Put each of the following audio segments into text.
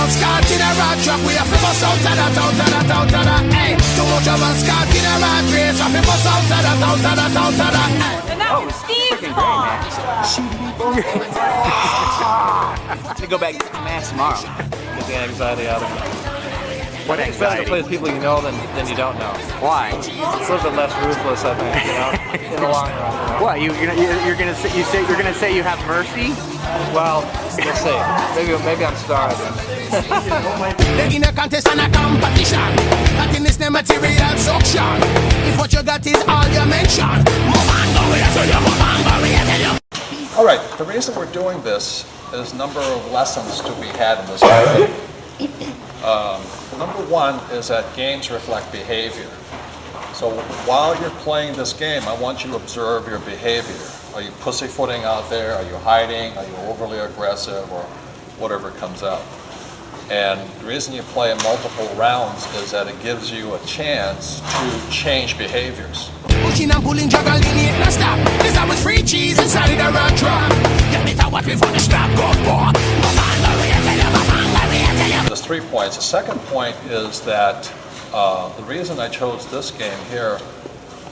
us caught in a rat trap. We have to bust out of that, out of that, out of that. Hey, too much of us caught in a rat race. We have to bust out of that, out of that, out of that. And that was Steve's fault. To go back to the match tomorrow. Get the anxiety out of it. What It's better to anxiety? play with people you know than you don't know. Why? It's a little bit less ruthless, I think, you know, in the long run. You know? What? You're gonna say you have mercy? Well, we'll see. Maybe I'm starving. They're in a contest and a competition. Nothing is the material suction. If what you got is all you mention, move on, go here to you, move on, go here to you. All right, the reason we're doing this is a number of lessons to be had in this game. Number one is that games reflect behavior. So while you're playing this game, I want you to observe your behavior. Are you pussyfooting out there? Are you hiding? Are you overly aggressive? Or whatever comes out. And the reason you play in multiple rounds is that it gives you a chance to change behaviors. Pushing and pulling, juggling, it no stop. There's always free cheese inside the rat trap. You better watch before the strap goes more. Move on, go here to you, move on, go here to you. There's 3 points. The second point is that the reason I chose this game here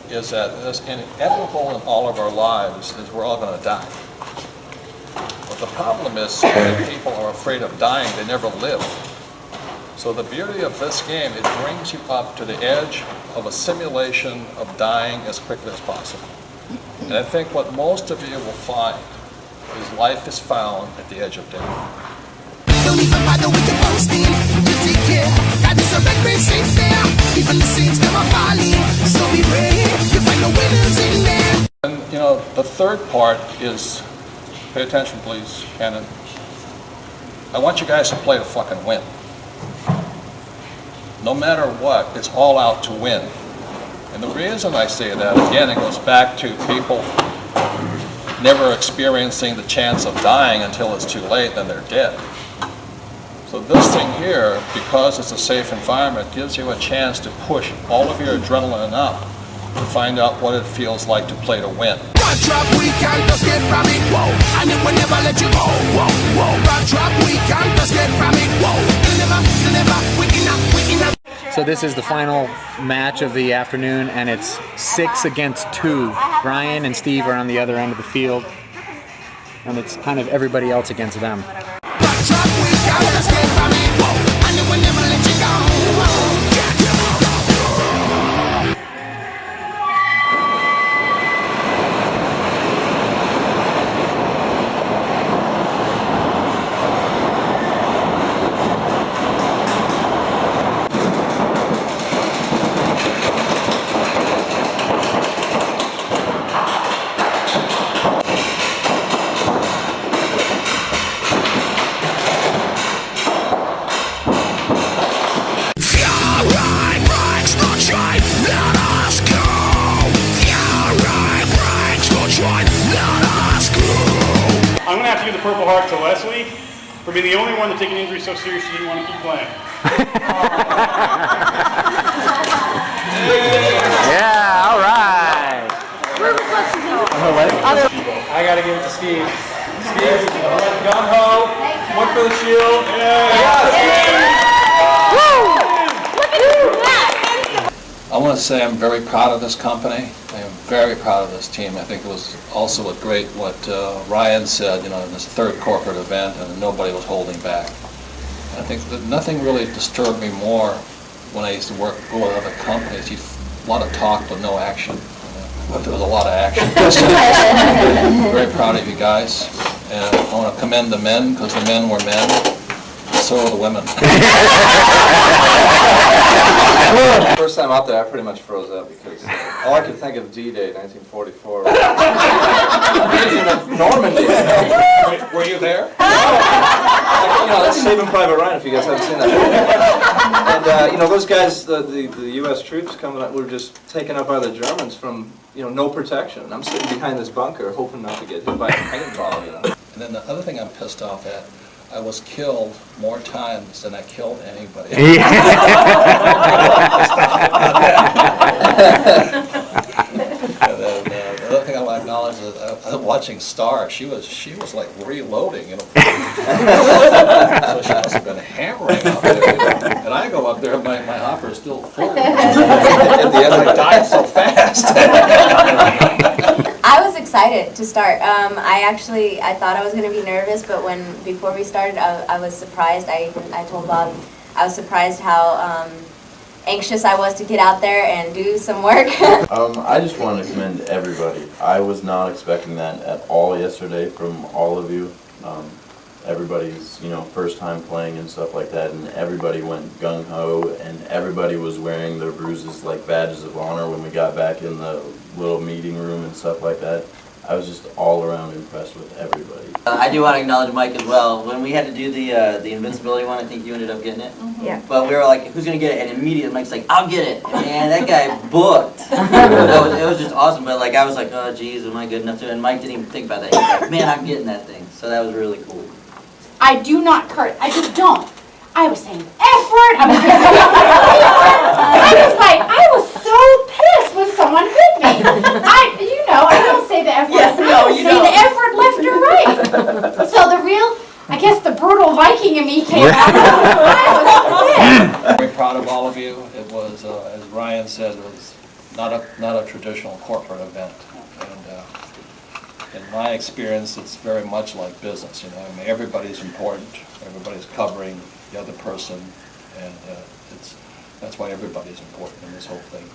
is that it's inevitable in all of our lives is we're all going to die. But the problem is so many people are afraid of dying, they never live. So the beauty of this game, it brings you up to the edge of a simulation of dying as quickly as possible. And I think what most of you will find is life is found at the edge of death. Don't even bother with the posting. You take care. God is a record safe there. Even the saints never falling. So be brave. You find the winners in there. And you know, the third part is, pay attention please, Shannon. I want you guys to play to fucking win. No matter what, it's all out to win. And the reason I say that, again, it goes back to people never experiencing the chance of dying until it's too late, then they're dead. So this thing here, because it's a safe environment, gives you a chance to push all of your adrenaline up to find out what it feels like to play to win. Rat trap, we can't just get from it, whoa. And it will never let you go, whoa, whoa. Rat trap, we can't just get from it, whoa. You'll never, we enough. So this is the final match of the afternoon, and it's 6 against 2. Ryan and Steve are on the other end of the field, and it's kind of everybody else against them. Rat trap, we can't just get from it, whoa. And it will never let you go, whoa. I'm going to have to give the Purple Heart to Leslie for being the only one to take an injury so serious she didn't want to keep playing. Yeah, all right. I gotta give it to Steve. Steve, gun ho, one for the shield. I want to say I'm very proud of this company. I am very proud of this team. I think it was also a great, what Ryan said, you know, in this third corporate event, and nobody was holding back. And I think that nothing really disturbed me more when I used to work with other companies. A lot of talk but no action. But there was a lot of action. Very proud of you guys. And I want to commend the men, because the men were men. So are the women. First time out there, I pretty much froze up because all I could think of D-Day, 1944. Invasion of Normandy. Were you there? You know, that's Saving Private Ryan, if you guys haven't seen that. And, you know, those guys, the U.S. troops coming up, were just taken up by the Germans from, you know, no protection. I'm sitting behind this bunker hoping not to get hit by a paintball, you know. And then the other thing I'm pissed off at, I was killed more times than I killed anybody. The other thing I want to acknowledge is watching Star, she was like reloading, you know. So she must have been hammering out there, you know. And I go up there, my hopper is still full. At the end, I died so fast. I was excited to start. I thought I was going to be nervous, but before we started, I was surprised. I told Bob I was surprised how anxious I was to get out there and do some work. I just want to commend everybody. I was not expecting that at all yesterday from all of you. Everybody's, first time playing and stuff like that, and everybody went gung-ho, and everybody was wearing their bruises like badges of honor when we got back in the little meeting room and stuff like that. I was just all around impressed with everybody. I do want to acknowledge Mike as well. When we had to do the invincibility one, I think you ended up getting it. Mm-hmm. Yeah. But we were like, who's going to get it? And immediately Mike's like, I'll get it. And man, that guy booked. It was just awesome. But like I was like, oh geez, am I good enough to? And Mike didn't even think about that. He was like, man, I'm getting that thing. So that was really cool. I do not curse. I just don't. I was saying F word. I was so pissed when someone hit me. I don't say the F word. Yeah, no, I say the F word left or right. So I guess the brutal Viking in me came out. I was pissed. Very proud of all of you. It was, as Ryan said, it was not a traditional corporate event. And in my experience, it's very much like business. I mean, everybody's important. Everybody's covering the other person, and that's why everybody's important in this whole thing.